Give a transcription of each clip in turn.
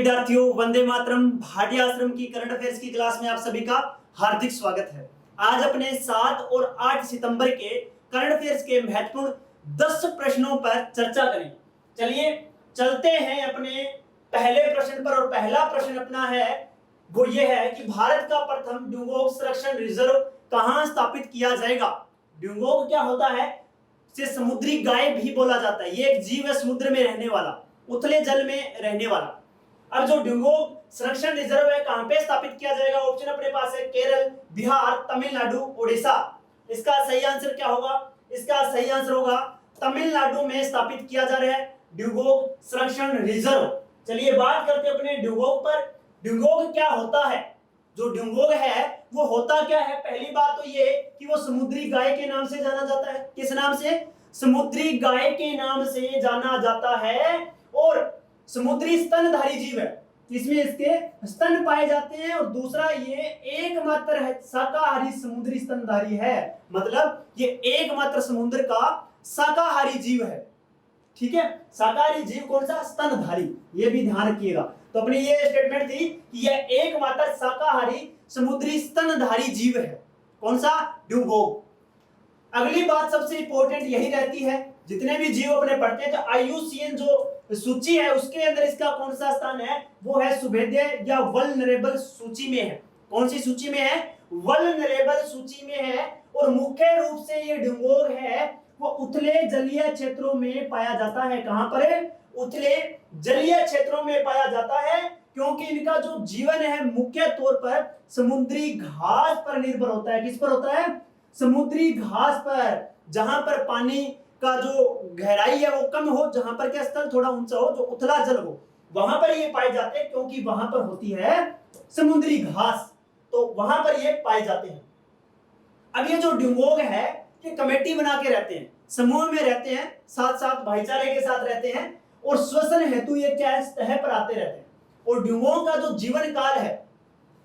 विद्यार्थियों, वंदे मातरम। भाटिया आश्रम की करंट अफेयर्स की क्लास में आप सभी का हार्दिक स्वागत है। आज अपने 7 और 8 सितंबर के करंट अफेयर्स के महत्वपूर्ण 10 प्रश्नों पर चर्चा करें। चलिए चलते हैं अपने पहले प्रश्न पर। और पहला प्रश्न अपना है वो ये है कि भारत का प्रथम डुगोंग संरक्षण रिजर्व कहां स्थापित किया जाएगा। डुगोंग क्या होता है? इसे समुद्री गाय भी बोला जाता है। ये एक जीव है समुद्र में रहने वाला, उथले जल में रहने वाला। अब जो डुगोंग संरक्षण रिजर्व है कहां पे स्थापित किया जाएगा? ऑप्शन अपने पास है केरल, बिहार, तमिलनाडु, उड़ीसा। इसका सही आंसर क्या होगा? इसका सही आंसर होगा तमिलनाडु में स्थापित किया जा रहा है डुगोंग संरक्षण रिजर्व। चलिए बात करते हैं अपने डुगोंग पर। डुगोंग क्या होता है? जो डुगोंग है वो होता क्या है? पहली बात तो ये कि वो समुद्री गाय के नाम से जाना जाता है। किस नाम से? समुद्री गाय के नाम से जाना जाता है। और समुद्री स्तनधारी जीव है, इसमें इसके स्तन पाए जाते हैं। और दूसरा ये एकमात्र है शाकाहारी समुद्री स्तनधारी है, मतलब ये एकमात्र समुद्र का शाकाहारी जीव है। ठीक है, शाकाहारी जीव कौन सा? स्तनधारी। ये भी ध्यान रखिएगा। तो अपनी ये स्टेटमेंट थी कि यह एकमात्र शाकाहारी समुद्री स्तनधारी जीव है। कौन सा? डुगोंग। अगली बात सबसे इंपॉर्टेंट यही रहती है, जितने भी जीव अपने पढ़ते हैं, तो IUCN जो सूची है उसके अंदर इसका कौन सा स्थान है? वो है सुभेद्य या वल्नरेबल सूची में है। कौन सी सूची में है? वल्नरेबल सूची में है। और मुख्य रूप से ये डुगोंग है वो उथले जलीय क्षेत्रों में पाया जाता है। कहां पर? उथले जलीय क्षेत्रों में पाया जाता है, क्योंकि इनका जो जीवन है मुख्य तौर पर समुद्री घास पर निर्भर होता है। किस पर होता है? समुद्री घास पर, जहां पर पानी का जो गहराई है वो कम हो, जहां पर क्या स्तर थोड़ा ऊंचा हो, जो उथला जल हो, वहां पर ये पाए जाते हैं, क्योंकि वहां पर होती है समुद्री घास, तो वहां पर ये पाए जाते हैं। अब ये जो डुगोंग है ये कमेटी बना के रहते हैं, समूह में रहते हैं, साथ साथ भाईचारे के साथ रहते हैं, और श्वसन हेतु ये क्या है? तह पर आते रहते हैं। और डुगोंग का जो जीवन काल है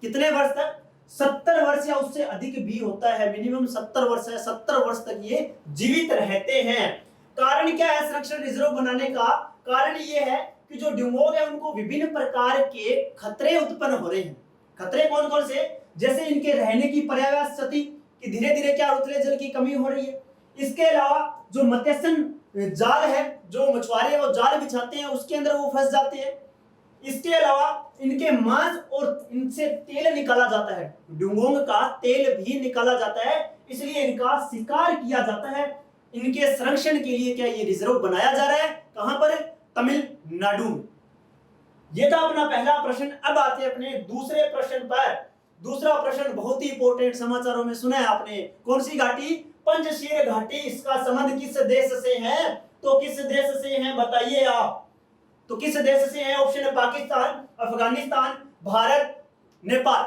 कितने वर्ष तक? 70 वर्ष या उससे अधिक भी होता है। मिनिमम 70 वर्ष है, 70 वर्ष तक ये जीवित रहते हैं। कारण क्या है संरक्षण रिजर्व बनाने का? कारण ये है कि जो डुगोंग है उनको विभिन्न प्रकार के खतरे उत्पन्न हो रहे हैं। खतरे कौन कौन से? जैसे इनके रहने की पर्यावरण स्थिति कि धीरे धीरे क्या उतले जल की कमी हो रही है। इसके अलावा जो मत्स्य जाल है, जो मछुआरे वो जाल बिछाते हैं उसके अंदर वो फंस जाते हैं। इसके अलावा इनके मांस और इनसे तेल निकाला जाता है, डुगोंग का तेल भी निकाला जाता है, इसलिए इनका शिकार किया जाता है। इनके संरक्षण के लिए क्या ये रिजर्व बनाया जा रहा है? कहां पर? तमिलनाडु में। ये था अपना पहला प्रश्न। अब आते हैं अपने दूसरे प्रश्न पर। दूसरा प्रश्न बहुत ही इंपॉर्टेंट, समाचारों में सुना है आपने। कौन सी घाटी? पंजशीर घाटी। इसका संबंध किस देश से है? तो किस देश से है बताइए आप? तो किस देश से है? ऑप्शन है पाकिस्तान, अफगानिस्तान, भारत, नेपाल।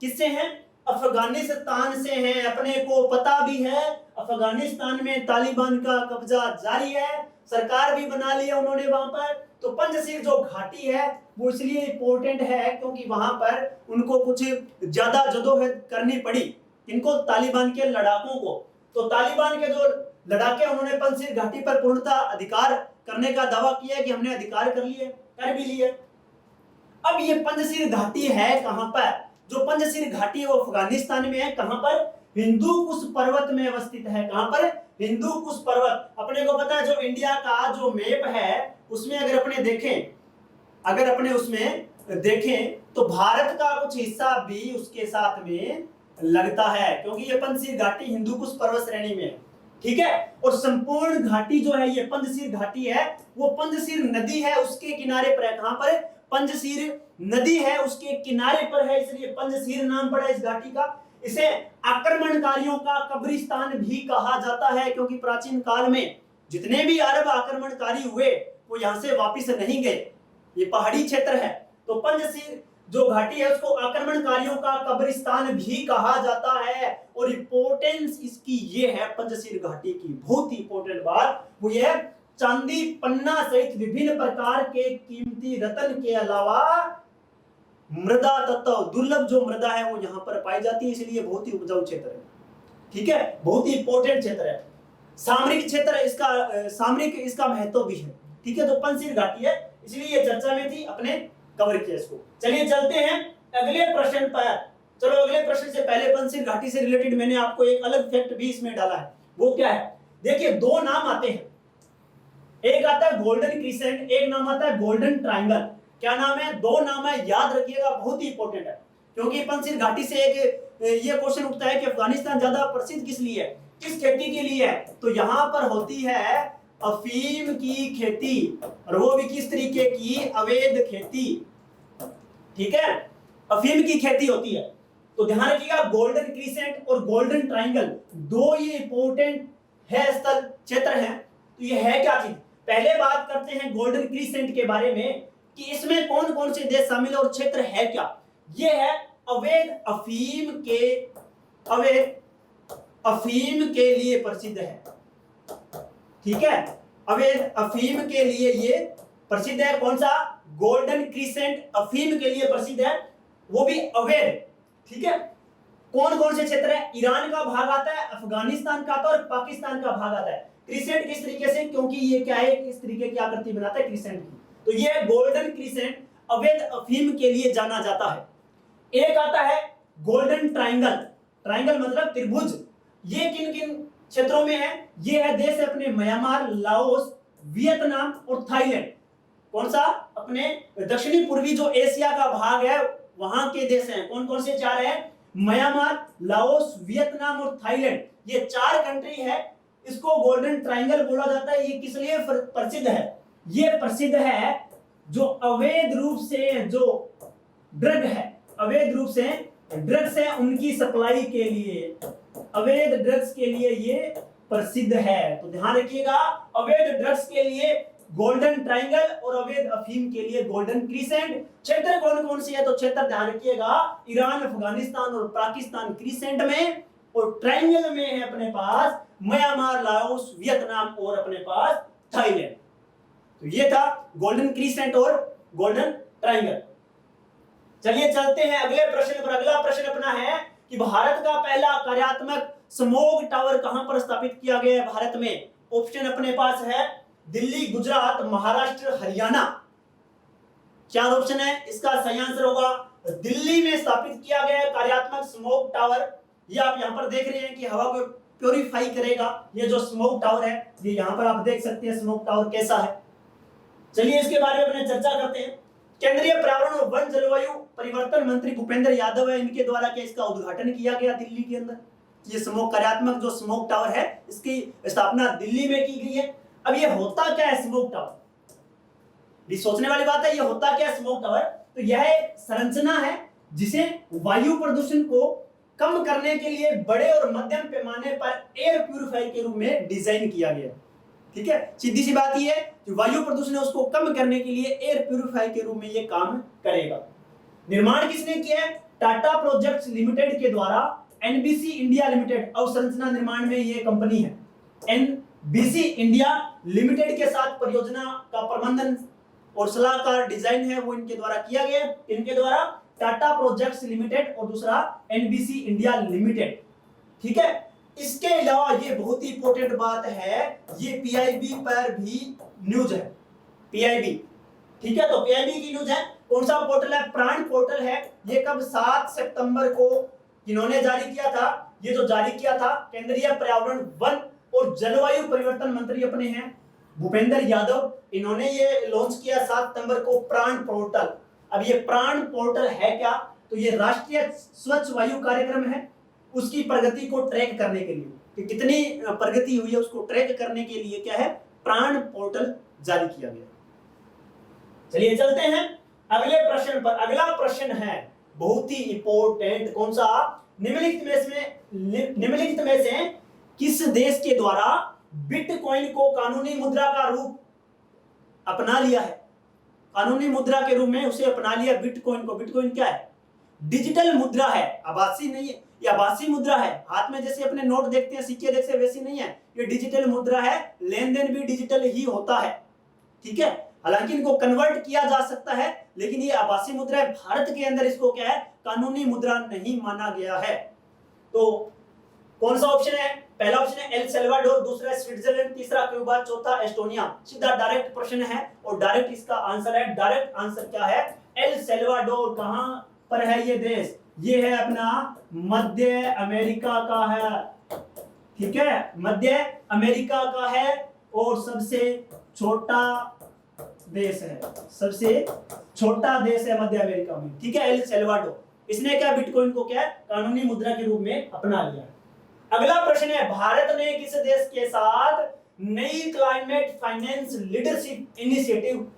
किससे हैं? अफगानिस्तान से हैं। अपने को पता भी है अफगानिस्तान में तालिबान का कब्जा जारी है, सरकार भी बना ली है उन्होंने वहां पर। तो पंजशीर जो घाटी है वो इसलिए इंपॉर्टेंट है क्योंकि वहां पर उनको कुछ ज्यादा जदोजहद करनी पड़ी। इनको तालिबान के लड़ाकों को। तो तालिबान के जो लड़ाके उन्होंने पंजशीर घाटी पर पूर्णतः अधिकार करने का दावा किया कि हमने अधिकार कर लिए, कर भी लिए। अब ये पंजशीर घाटी है कहां पर? जो पंजशीर घाटी है वो अफगानिस्तान में है। कहां पर? हिंदुकुश पर्वत में अवस्थित है। कहां पर? हिंदुकुश पर्वत। अपने को पता है जो इंडिया का जो मैप है उसमें अगर अपने देखें तो भारत का कुछ हिस्सा भी उसके साथ में लगता है, क्योंकि ये पंजशीर घाटी हिंदुकुश पर्वत श्रेणी में है। ठीक है, और संपूर्ण घाटी जो है ये पंजशीर घाटी है, वो पंजशीर नदी है उसके किनारे पर है। कहां पर? पंजशीर नदी है उसके किनारे पर है, इसलिए पंजशीर नाम पड़ा इस घाटी का। इसे आक्रमणकारियों का कब्रिस्तान भी कहा जाता है, क्योंकि प्राचीन काल में जितने भी अरब आक्रमणकारी हुए वो यहां से वापिस नहीं गए। ये पहाड़ी क्षेत्र है, तो पंजशीर जो घाटी है उसको आक्रमणकारियों का कब्रिस्तान भी कहा जाता है। और इंपॉर्टेंस इसकी ये है पंजशीर घाटी की, बहुत ही इंपॉर्टेंट बात वो ये है, चांदी पन्ना सहित विभिन्न प्रकार के कीमती रत्न के अलावा मृदा तत्व, दुर्लभ जो मृदा है वो यहाँ पर पाई जाती है, इसलिए बहुत ही उपजाऊ क्षेत्र है। ठीक है, बहुत ही इंपॉर्टेंट क्षेत्र है। सामरिक क्षेत्र इसका, सामरिक इसका महत्व भी है। ठीक है, तो पंजशीर घाटी है इसलिए ये चर्चा में थी अपने कवर किया इसको। चलिए चलते हैं अगले प्रश्न पर। चलो अगले प्रश्न से पहले पंचशील घाटी से रिलेटेड मैंने आपको एक अलग फैक्ट भी इसमें डाला है। वो क्या है? देखिए दो नाम आते हैं, एक आता है गोल्डन क्रिसेंट, एक नाम आता है गोल्डन ट्रायंगल। क्या नाम है? दो नाम है, याद रखिएगा, बहुत ही इंपॉर्टेंट है। क्योंकि पंचशील घाटी से एक ये क्वेश्चन उठता है कि अफगानिस्तान ज्यादा प्रसिद्ध किस लिए है, किस खेती के लिए है? तो यहां पर होती है अफीम की खेती, और वो भी किस तरीके की? अवैध खेती। ठीक है, अफीम की खेती होती है। तो ध्यान रखिएगा गोल्डन क्रिसेंट और गोल्डन ट्रायंगल दो ये इंपॉर्टेंट है स्थल क्षेत्र हैं। तो ये है क्या चीज? पहले बात करते हैं गोल्डन क्रिसेंट के बारे में कि इसमें कौन कौन से देश शामिल है और क्षेत्र है क्या। ये है अवैध अफीम के लिए प्रसिद्ध है। ठीक है, अवैध अफीम के लिए ये प्रसिद्ध है। कौन सा? गोल्डन क्रिसेंट अफीम के लिए प्रसिद्ध है, वो भी अवैध। ठीक है, कौन कौन से क्षेत्र है? ईरान का भाग आता है, अफगानिस्तान का आता है और पाकिस्तान का भाग आता है। क्रिसेंट किस तरीके से? क्योंकि ये क्या है, इस तरीके की आकृति बनाता है क्रिसेंट की। तो ये गोल्डन क्रिसेंट अवैध अफीम के लिए जाना जाता है। एक आता है गोल्डन ट्रायंगल, ट्रायंगल मतलब त्रिभुज। ये किन किन क्षेत्रों में है? ये है देश अपने म्यांमार, लाओस, वियतनाम और थाईलैंड। कौन सा? अपने दक्षिणी पूर्वी जो एशिया का भाग है वहां के देश हैं। कौन कौन से चार हैं? म्यांमार, लाओस, वियतनाम और थाईलैंड। ये चार कंट्री है, इसको गोल्डन ट्रायंगल बोला जाता है। ये किस लिए प्रसिद्ध है? ये प्रसिद्ध है जो अवैध रूप से जो ड्रग है, अवैध रूप से ड्रग्स है उनकी सप्लाई के लिए, अवैध ड्रग्स के लिए ये प्रसिद्ध है। तो ध्यान रखिएगा अवैध ड्रग्स के लिए गोल्डन ट्रायंगल और अवैध अफीम के लिए गोल्डन क्रिसेंट। क्षेत्र कौन कौन से है? तो क्षेत्र ध्यान रखिएगा ईरान, अफगानिस्तान और पाकिस्तान क्रिसेंट में, और ट्रायंगल में है अपने पास म्यांमार, लाओस, वियतनाम और अपने पास थाईलैंड। तो ये था गोल्डन क्रिसेंट और गोल्डन ट्रायंगल। चलिए चलते हैं अगले प्रश्न पर। अगला प्रश्न अपना है कि भारत का पहला कार्यात्मक स्मॉग टावर कहां पर स्थापित किया गया है भारत में? ऑप्शन अपने पास है दिल्ली, गुजरात, महाराष्ट्र, हरियाणा। चार ऑप्शन है, इसका सही आंसर होगा दिल्ली में स्थापित किया गया कार्यात्मक स्मॉग टावर। ये आप यहां पर देख रहे हैं कि हवा को प्योरीफाई करेगा। ये जो स्मॉग टावर है, ये यहां पर आप देख सकते हैं स्मॉग टावर कैसा है। चलिए इसके बारे में अपने चर्चा करते हैं। केंद्रीय पर्यावरण और वन जलवायु परिवर्तन मंत्री भूपेंद्र यादव है, इनके द्वारा क्या इसका उद्घाटन किया गया दिल्ली के अंदर। ये स्मॉग कार्यात्मक जो स्मॉग टावर है इसकी स्थापना दिल्ली में की गई है। अब ये होता क्या है स्मॉग टावर? भी सोचने वाली बात है, ये होता क्या है स्मॉग टावर? तो यह एक संरचना है जिसे वायु प्रदूषण को कम करने के लिए बड़े और मध्यम पैमाने पर एयर प्यूरिफायर के रूप में डिजाइन किया गया। ठीक है, सीधी सी बात ये है कि वायु प्रदूषण है उसको कम करने के लिए एयर प्यूरिफायर के रूप में ये काम करेगा। निर्माण किसने किया है? टाटा प्रोजेक्ट्स लिमिटेड के द्वारा एनबीसी इंडिया लिमिटेड अवसंरचना निर्माण में ये कंपनी है। एनबीसी इंडिया लिमिटेड के साथ परियोजना का प्रबंधन और सलाहकार डिजाइन है वो इनके द्वारा किया गया। इनके द्वारा टाटा प्रोजेक्ट्स लिमिटेड और दूसरा एनबीसी इंडिया लिमिटेड। ठीक है, इसके अलावा ये बहुत ही इंपॉर्टेंट बात है, ये पीआईबी पर भी न्यूज है। पीआईबी, ठीक है, तो पीआईबी की न्यूज है। कौन सा पोर्टल है? प्राण पोर्टल है। ये कब? 7 सितंबर को इन्होंने जारी किया था। ये जो जारी किया था केंद्रीय पर्यावरण, वन और जलवायु परिवर्तन मंत्री अपने हैं भूपेंद्र यादव, इन्होंने ये लॉन्च किया 7 सितंबर को प्राण पोर्टल। अब ये प्राण पोर्टल है क्या? तो ये राष्ट्रीय स्वच्छ वायु कार्यक्रम है, उसकी प्रगति को ट्रैक करने के लिए कि कितनी प्रगति हुई है उसको ट्रैक करने के लिए क्या है, प्राण पोर्टल जारी किया गया। चलिए चलते हैं अगले प्रश्न पर। अगला प्रश्न है बहुत ही इंपॉर्टेंट। कौन सा? निम्नलिखित में से किस देश के द्वारा बिटकॉइन को कानूनी मुद्रा का रूप अपना लिया है? कानूनी मुद्रा के रूप में उसे अपना लिया बिटकॉइन को। बिटकॉइन क्या है? डिजिटल मुद्रा है, आभासी नहीं है। ये आभासी मुद्रा है, हाथ में जैसे अपने नोट देखते हैं, सिक्के देखते हैं, वैसी नहीं है। ये डिजिटल मुद्रा है, लेन देन भी डिजिटल ही होता है। ठीक है, हालांकि इनको कन्वर्ट किया जा सकता है, लेकिन ये आभासी मुद्रा है। भारत के अंदर इसको क्या है, कानूनी मुद्रा नहीं माना गया है। तो कौन सा ऑप्शन है? पहला ऑप्शन है एल सल्वाडोर, दूसरा स्विट्जरलैंड, तीसरा क्यूबा, चौथा एस्टोनिया। सीधा डायरेक्ट प्रश्न है और डायरेक्ट इसका आंसर है। डायरेक्ट आंसर क्या है? एल सल्वाडोर कहां पर है ये देश? ये है अपना मध्य अमेरिका का है, ठीक है, मध्य अमेरिका का है और सबसे छोटा देश है, सबसे छोटा देश है मध्य अमेरिका में, ठीक है, एल सल्वाडोर। इसने क्या बिटकॉइन को क्या कानूनी मुद्रा के रूप में अपना लिया। अगला प्रश्न है, भारत ने किस देश के साथ नई climate finance leadership initiative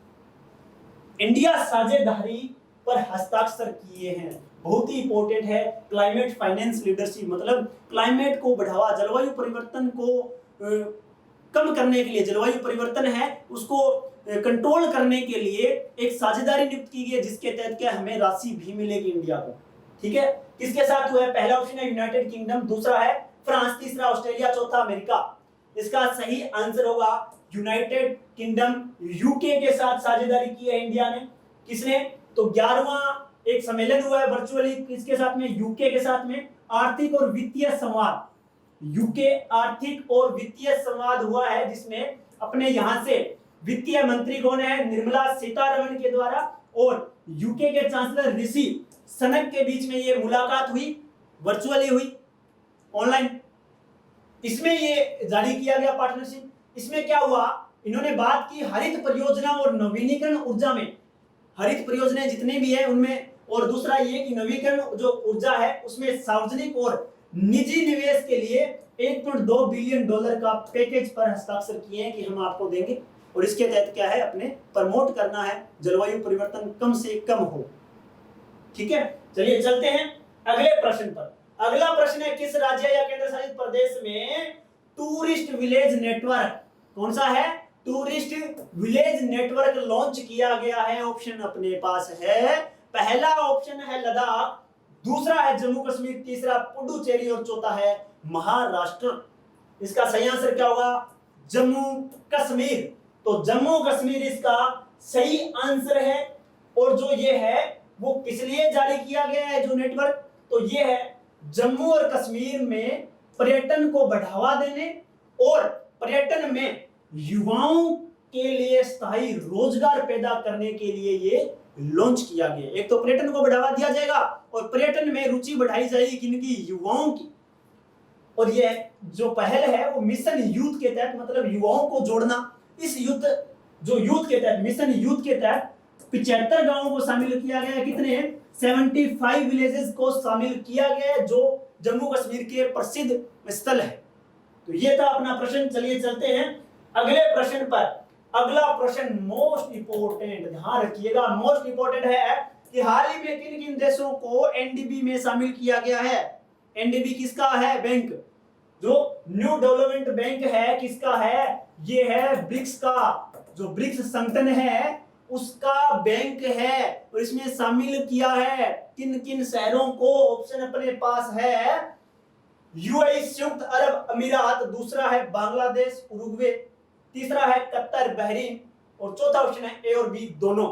India साझेदारी पर हस्ताक्षर किए हैं? बहुत ही इंपॉर्टेंट है। क्लाइमेट फाइनेंस लीडरशिप मतलब क्लाइमेट को बढ़ावा, जलवायु परिवर्तन को कम करने के लिए, जलवायु परिवर्तन है उसको कंट्रोल करने के लिए एक साझेदारी नियुक्त की गई है, जिसके तहत क्या हमें राशि भी मिलेगी इंडिया को, ठीक है। किसके साथ हुआ है? पहला ऑप्शन है यूनाइटेड किंगडम, दूसरा है फ्रांस, तीसरा ऑस्ट्रेलिया, चौथा अमेरिका। इसका सही आंसर होगा यूनाइटेड किंगडम, यूके के साथ साझेदारी की है इंडिया ने। किसने? तो 11वां एक सम्मेलन हुआ है वर्चुअली, किसके साथ में? यूके के साथ में। आर्थिक और वित्तीय संवाद, यूके आर्थिक और वित्तीय संवाद हुआ है, जिसमें अपने यहां से वित्तीय मंत्री कौन है? निर्मला सीतारमण के द्वारा और यूके के चांसलर ऋषि सनक के बीच में ये मुलाकात हुई, वर्चुअली हुई, ऑनलाइन। इसमें ये जारी किया गया पार्टनरशिप। इसमें क्या हुआ? इन्होंने बात की हरित परियोजना और नवीनीकरण ऊर्जा में, हरित परियोजनाएं जितने भी है उनमें, और दूसरा ये कि नवीकरण जो ऊर्जा है उसमें सार्वजनिक और निजी निवेश के लिए 1.2 बिलियन डॉलर का पैकेज पर हस्ताक्षर किए हैं कि हम आपको देंगे, और इसके तहत क्या है? अपने प्रमोट करना है जलवायु परिवर्तन कम से कम हो, ठीक है। चलिए चलते हैं अगले प्रश्न पर। अगला प्रश्न है, किस राज्य या केंद्र शासित प्रदेश में टूरिस्ट विलेज नेटवर्क, कौन सा है? टूरिस्ट विलेज नेटवर्क लॉन्च किया गया है? ऑप्शन अपने पास है, पहला ऑप्शन है लद्दाख, दूसरा है जम्मू कश्मीर, तीसरा पुडुचेरी और चौथा है महाराष्ट्र। इसका सही आंसर क्या होगा? जम्मू कश्मीर। तो जम्मू कश्मीर इसका सही आंसर है। और जो ये है वो किस लिए जारी किया गया है जो नेटवर्क? तो ये है जम्मू और कश्मीर में पर्यटन को बढ़ावा देने और पर्यटन में युवाओं के लिए स्थायी रोजगार पैदा करने के लिए ये लॉन्च किया गया। एक तो पर्यटन को बढ़ावा दिया जाएगा और पर्यटन में रुचि बढ़ाई जाएगी किनकी? युवाओं की। और ये जो पहल है वो मिशन यूथ के तहत, मतलब युवाओं को जोड़ना। इस यूथ के तहत, मिशन यूथ के तहत 75 गांवों को शामिल किया गया है। कितने हैं? 75 विलेजेस को शामिल किया गया है, जो जम्मू कश्मीर के प्रसिद्ध स्थल है। तो ये था अपना प्रश्न। चलिए चलते हैं अगले प्रश्न पर। अगला प्रश्न मोस्ट इंपोर्टेंट, ध्यान रखिएगा, मोस्ट इंपोर्टेंट है कि हाल ही में किन किन देशों को एनडीबी में शामिल किया गया है? एनडीबी किसका है? बैंक, जो न्यू डेवलपमेंट बैंक है, किसका है? ये है ब्रिक्स का, जो ब्रिक्स संगठन है उसका बैंक है। और इसमें शामिल किया है किन किन शहरों को? ऑप्शन अपने पास है यूएई संयुक्त अरब अमीरात, दूसरा है बांग्लादेश उरुग्वे, तीसरा है कतर बहरीन और चौथा ऑप्शन है ए और बी दोनों।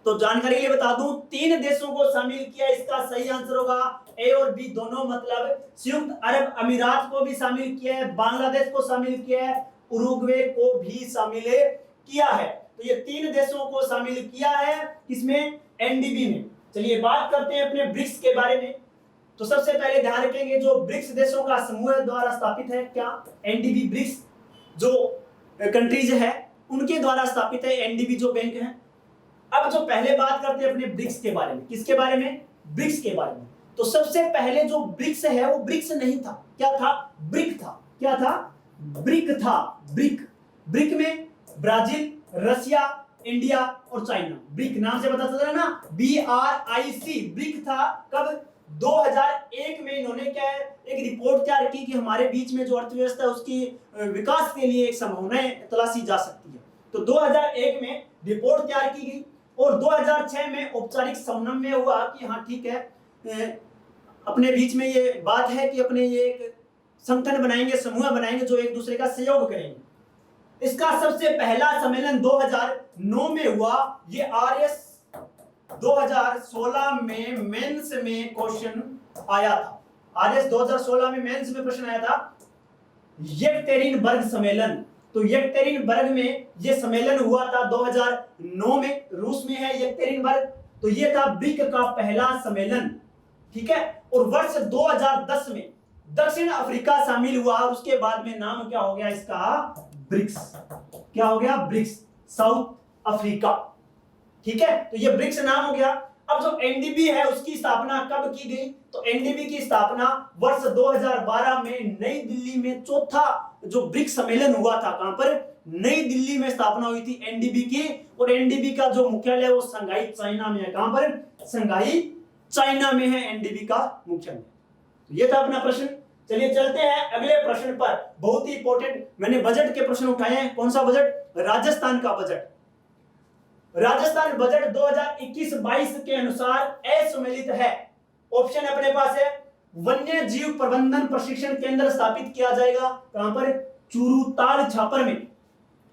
तो जानकारी के लिए बता दूं, 3 देशों को शामिल किया, इसका सही आंसर होगा ए और बी दोनों, मतलब संयुक्त अरब अमीरात को भी शामिल किया है, बांग्लादेश को शामिल किया है, उरुग्वे को भी शामिल किया है। तो ये 3 देशों को शामिल किया है किसमें? एनडीबी में। चलिए बात करते हैं अपने ब्रिक्स के बारे में। तो सबसे पहले ध्यान रखेंगे जो ब्रिक्स देशों का समूह द्वारा स्थापित है, क्या? एनडीबी ब्रिक्स जो कंट्रीज है उनके द्वारा स्थापित है एनडीबी जो बैंक है। अब जो पहले बात करते हैं अपने ब्रिक्स के बारे में, किसके बारे में? ब्रिक्स के बारे में। तो सबसे पहले जो ब्रिक्स है वो ब्रिक्स नहीं था, क्या था? ब्रिक था। क्या था? ब्रिक था। ब्रिक में ब्राजील, रशिया, इंडिया और चाइना। ब्रिक नाम से पता चल रहा है ना, BRIC ब्रिक था। कब? 2001 में इन्होंने क्या है, एक रिपोर्ट तैयार की कि हमारे बीच में जो अर्थव्यवस्था है उसकी विकास के लिए एक संभावनाएं तलाशी जा सकती है। तो 2001 में रिपोर्ट तैयार की गई और 2006 में औपचारिक समन्वय हुआ कि हाँ ठीक है, अपने बीच में ये बात है कि अपने ये एक संगठन बनाएंगे, समूह बनाएंगे जो एक दूसरे का सहयोग करेंगे। इसका सबसे पहला सम्मेलन 2009 में हुआ। ये RS 2016 में मेंस में क्वेश्चन आया था। RS 2016 में मेंस में प्रश्न आया था। येकटेरिनबर्ग सम्मेलन तो येक्टेरिनबर्ग में ये सम्मेलन हुआ था 2009 में, रूस में है येक्टेरिनबर्ग। तो ये था ब्रिक का पहला सम्मेलन, ठीक है। और वर्ष 2010 में दक्षिण अफ्रीका शामिल हुआ और उसके बाद में नाम क्या हो गया इसका, ब्रिक्स। क्या हो गया, ब्रिक्स, साउथ अफ्रीका, ठीक है। तो ये ब्रिक्स नाम हो गया। अब जो एनडीबी है उसकी स्थापना कब की गई, तो एनडीबी की स्थापना वर्ष 2012 में नई दिल्ली में चौथा जो ब्रिक्स सम्मेलन हुआ था, कहां पर, नई दिल्ली में स्थापना हुई थी एनडीबी की। और एनडीबी का जो मुख्यालय वो शंघाई चाइना में है, कहां पर, शंघाई चाइना में है एनडीबी का मुख्यालय। तो ये था अपना प्रश्न। चलिए चलते हैं अगले प्रश्न पर, बहुत ही इंपॉर्टेंट। मैंने बजट के प्रश्न उठाए हैं। कौन सा बजट, राजस्थान का बजट। राजस्थान बजट 2021-22 के अनुसार असम्मिलित है। ऑप्शन अपने पास है, वन्य जीव प्रबंधन प्रशिक्षण केंद्र स्थापित किया जाएगा, कहां पर, चूरू ताल छापर में।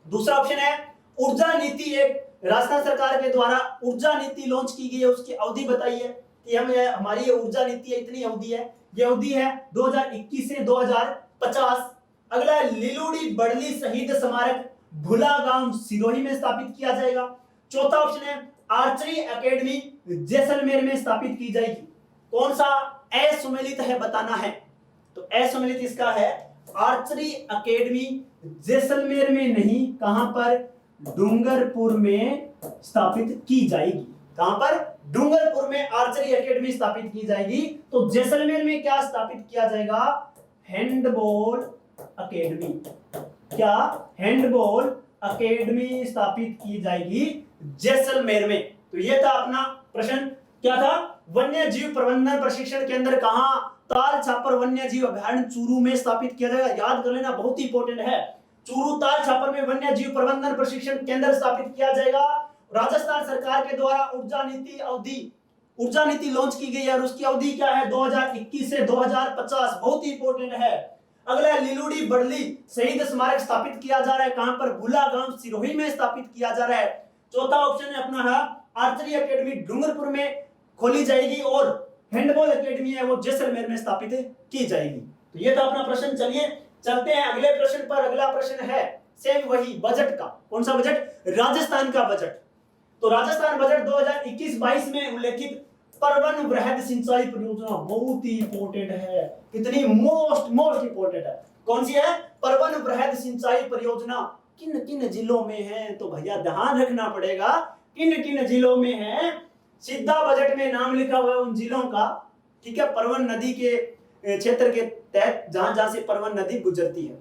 दूसरा ऑप्शन है, ऊर्जा नीति, एक राजस्थान सरकार के द्वारा ऊर्जा नीति लॉन्च की गई है, उसकी अवधि बताइए कि हमारी ये ऊर्जा नीति है, इतनी अवधि है, ये अवधि है 2021 से 2050। अगला है, लिलूड़ी बड़ली शहीद स्मारक भुला गांव सिरोही में स्थापित किया जाएगा। चौथा ऑप्शन है, आर्चरी एकेडमी जैसलमेर में स्थापित की जाएगी। कौन सा असम्मिलित है बताना है, तो असम्मिलित इसका है, आर्चरी एकेडमी जैसलमेर में नहीं, कहां पर, डूंगरपुर में स्थापित की जाएगी। कहां पर, डूंगरपुर में आर्चरी एकेडमी स्थापित की जाएगी। तो जैसलमेर में क्या स्थापित किया जाएगा, हैंडबॉल एकेडमी। क्या, हैंडबॉल एकेडमी स्थापित की जाएगी जैसलमेर में। तो ये था अपना प्रश्न, क्या था, वन्य जीव प्रबंधन प्रशिक्षण केंद्र कहां, ताल छापर वन्य जीव अभयारण्य चूरू में स्थापित किया जाएगा। याद कर लेना, बहुत ही इंपॉर्टेंट है। चूरू ताल छापर में वन्य जीव प्रबंधन प्रशिक्षण केंद्र स्थापित किया जाएगा। राजस्थान सरकार के द्वारा ऊर्जा नीति लॉन्च की गई है और उसकी अवधि क्या है, 2021 से 2050। बहुत ही इंपॉर्टेंट है। अगला, लिलूड़ी बड़ली शहीद स्मारक स्थापित किया जा रहा है, कहां पर, भुला गांव सिरोही में स्थापित किया जा रहा है। चौथा ऑप्शन है अपना आर्चरी एकेडमी डूंगरपुर में खोली जाएगी और हैंडबॉल एकेडमी है वो जैसलमेर में स्थापित की जाएगी। तो ये था अपना प्रश्न। चलिए चलते हैं अगले प्रश्न पर। अगला प्रश्न है सेम वही बजट का। कौन सा बजट, राजस्थान का बजट। तो राजस्थान बजट 2021-22 में उल्लेखित परवन वृहद सिंचाई परियोजना बहुत ही इंपॉर्टेंट है। कितनी, मोस्ट इंपॉर्टेंट है। कौन सी है, परवन वृहद सिंचाई परियोजना किन किन जिलों में है, तो भैया ध्यान रखना पड़ेगा किन किन जिलों में है। सीधा बजट में नाम लिखा हुआ है उन जिलों का, ठीक है, परवन नदी के क्षेत्र के तहत जहां जहां से परवन नदी गुजरती है।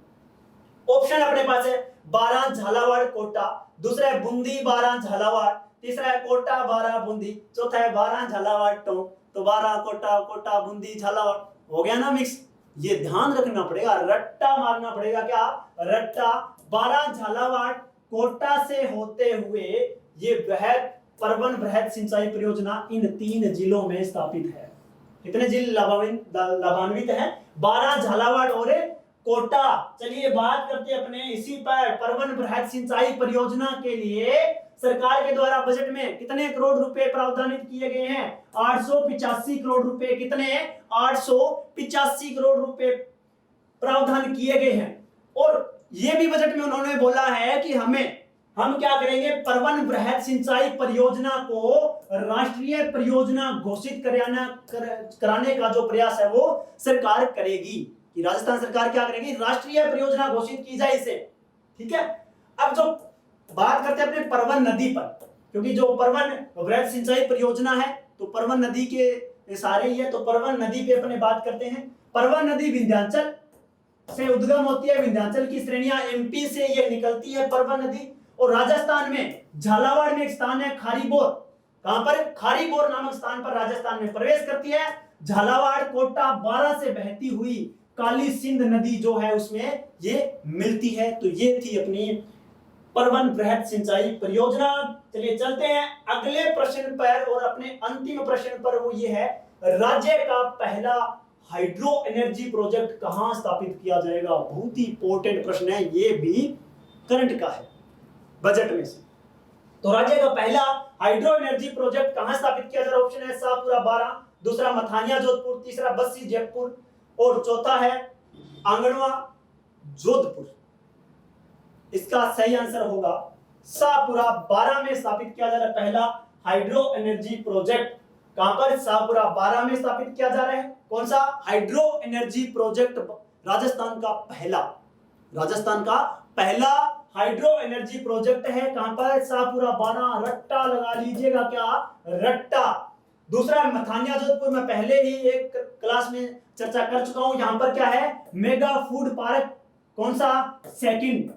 ऑप्शन अपने पास है, 12 झालावाड़ कोटा, दूसरा है बूंदी 12 झालावाड़, तीसरा है कोटा 12 बूंदी, चौथा है 12 झालावाड़ टोंक। तो 12 कोटा बूंदी झालावाड़ हो गया ना मिक्स। ये ध्यान रखना पड़ेगा, रट्टा मारना पड़ेगा। क्या, रट्टा। 12 झालावाड़ कोटा से होते हुए ये परवन वृहद सिंचाई परियोजना इन 3 जिलों में स्थापित है। कितने जिले लाभान्वित हैं, 12 झालावाड़ और कोटा। चलिए बात करते हैं अपने इसी पर। परवन वृहद सिंचाई परियोजना के लिए सरकार के द्वारा बजट में कितने करोड़ रुपए प्रावधानित किए गए हैं, 885 करोड़ रुपए। कितने, 885 करोड़ रुपए प्रावधान किए गए हैं। और ये भी बजट में उन्होंने बोला है कि हम क्या करेंगे, परवन वृहद सिंचाई परियोजना को राष्ट्रीय परियोजना घोषित कराने का जो प्रयास है वो सरकार करेगी। कि राजस्थान सरकार क्या करेगी, राष्ट्रीय परियोजना घोषित की जाए इसे, ठीक है। अब जो बात करते हैं अपने परवन नदी पर, क्योंकि जो परवन वृहद सिंचाई परियोजना है तो परवन नदी के सारे ही है, तो परवन नदी पे अपने बात करते हैं। परवन नदी विंध्याचल से उद्गम होती है, विंध्याचल की श्रेणियां एमपी से ये निकलती है परवन नदी। और राजस्थान में झालावाड़ में एक स्थान है खारीबोर, कहां पर, खारीबोर नामक स्थान पर राजस्थान में प्रवेश करती है। झालावाड़ कोटा 12 से बहती हुई काली सिंध नदी जो है उसमें ये मिलती है। तो ये थी अपनी परवन वृहद सिंचाई परियोजना। चलिए चलते हैं अगले प्रश्न पर और अपने अंतिम प्रश्न पर, वो ये है, राज्य का पहला हाइड्रो एनर्जी प्रोजेक्ट कहां स्थापित किया जाएगा। बहुत ही इंपॉर्टेंट प्रश्न है, ये भी करंट का है बजट में से। तो राज्य का पहला हाइड्रो एनर्जी प्रोजेक्ट कहां स्थापित किया जा रहा है। ऑप्शन है शाहपुरा 12, दूसरा मथानिया जोधपुर, तीसरा बस्सी जयपुर और चौथा है आंगनवा जोधपुर। इसका सही आंसर होगा शाहपुरा 12 में स्थापित किया जा रहा है पहला हाइड्रो एनर्जी प्रोजेक्ट। कहां पर? शाहपुरा 12 में स्थापित किया जा रहा है। कौन सा? हाइड्रो एनर्जी प्रोजेक्ट राजस्थान का पहला हाइड्रो एनर्जी प्रोजेक्ट है। कहां पर? शाहपुरा 12। रट्टा लगा लीजिएगा, क्या? रट्टा। दूसरा मथानिया जोधपुर में पहले ही एक क्लास में चर्चा कर चुका हूं। यहां पर क्या है? Mega food park. कौन सा? सेकंड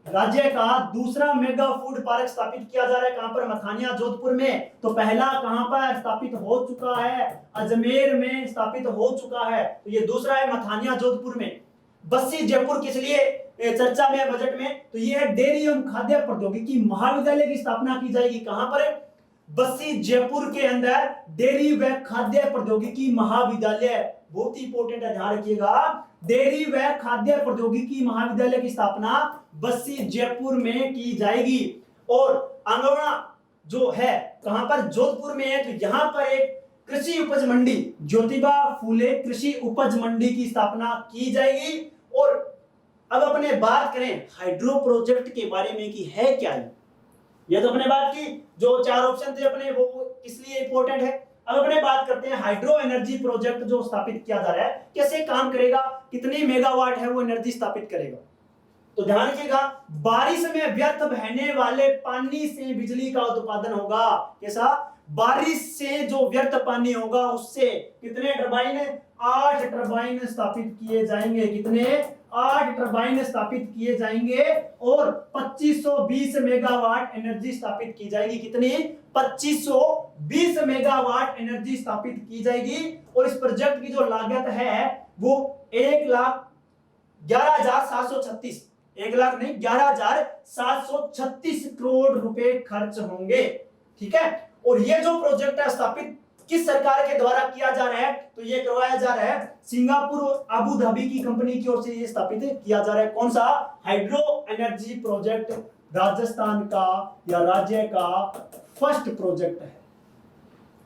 राज्य का दूसरा मेगा फूड पार्क स्थापित किया जा रहा है। कहां पर? मथानिया जोधपुर में। तो पहला कहां पर स्थापित हो चुका है? अजमेर में स्थापित हो चुका है। तो ये दूसरा है मथानिया जोधपुर में। बस्सी जयपुर किस लिए चर्चा में बजट में? तो ये है डेयरी एवं खाद्य प्रौद्योगिकी महाविद्यालय की स्थापना की जाएगी। कहां पर? बस्सी जयपुर के अंदर डेयरी व खाद्य प्रौद्योगिकी महाविद्यालय, बहुत ही इंपॉर्टेंट है, ध्यान रखिएगा। डेयरी व खाद्य प्रौद्योगिकी महाविद्यालय की स्थापना बस्सी जयपुर में की जाएगी। और अंगवना जो है कहां पर? जोधपुर में है। तो यहां पर एक कृषि उपज मंडी, ज्योतिबा फूले कृषि उपज मंडी की स्थापना की जाएगी। और अब अपने बात करें हाइड्रो प्रोजेक्ट के बारे में कि है क्या ये तो अपने बात की, जो चार ऑप्शन थे अपने वो इसलिए इंपॉर्टेंट है। अब अपने बात करते हैं हाइड्रो एनर्जी प्रोजेक्ट जो स्थापित किया जा रहा है कैसे काम करेगा, कितने मेगावाट है वो एनर्जी स्थापित करेगा। तो ध्यान रखिएगा, बारिश में व्यर्थ बहने वाले पानी से बिजली का उत्पादन होगा। कैसा? बारिश से जो व्यर्थ पानी होगा उससे कितने टरबाइन? 8 टरबाइन स्थापित किए जाएंगे। कितने? 8 टरबाइन स्थापित किए जाएंगे और 2520 मेगावाट एनर्जी स्थापित की जाएगी। कितनी? 2520 मेगावाट एनर्जी स्थापित की जाएगी। और इस प्रोजेक्ट की जो लागत है वो 1,11,736 1,11,736 करोड़ रुपए खर्च होंगे। ठीक है। और ये जो प्रोजेक्ट है स्थापित किस सरकार के द्वारा किया जा रहा है? तो ये करवाया जा रहा है सिंगापुर अबू धाबी की कंपनी की ओर से ये स्थापित किया जा रहा है। कौन सा? हाइड्रो एनर्जी प्रोजेक्ट राजस्थान का या राज्य का फर्स्ट प्रोजेक्ट है।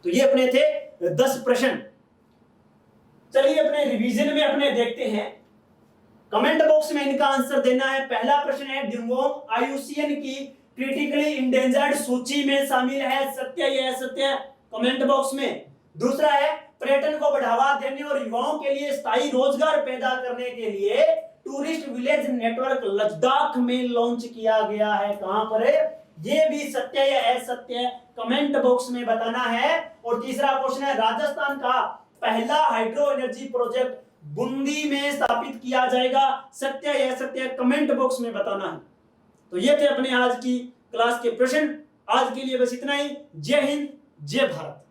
तो ये अपने थे 10 प्रश्न। चलिए अपने रिवीजन में अपने देखते हैं, कमेंट बॉक्स में इनका आंसर देना है। पहला प्रश्न है डिंगोंग आईयूसीएन की क्रिटिकली इंडेंजर्ड सूची में शामिल है, सत्य या असत्य? कमेंट बॉक्स में। दूसरा है पर्यटन को बढ़ावा देने और युवाओं के लिए स्थायी रोजगार पैदा करने के लिए टूरिस्ट विलेज नेटवर्क लद्दाख में लॉन्च किया गया है। कहां पर है? ये भी सत्य या असत्य कमेंट बॉक्स में बताना है। और तीसरा क्वेश्चन है राजस्थान का पहला हाइड्रो एनर्जी प्रोजेक्ट बूंदी में स्थापित किया जाएगा, सत्य या असत्य कमेंट बॉक्स में बताना है। तो ये थे अपने आज की क्लास के प्रश्न। आज के लिए बस इतना ही। जय हिंद, जय भारत।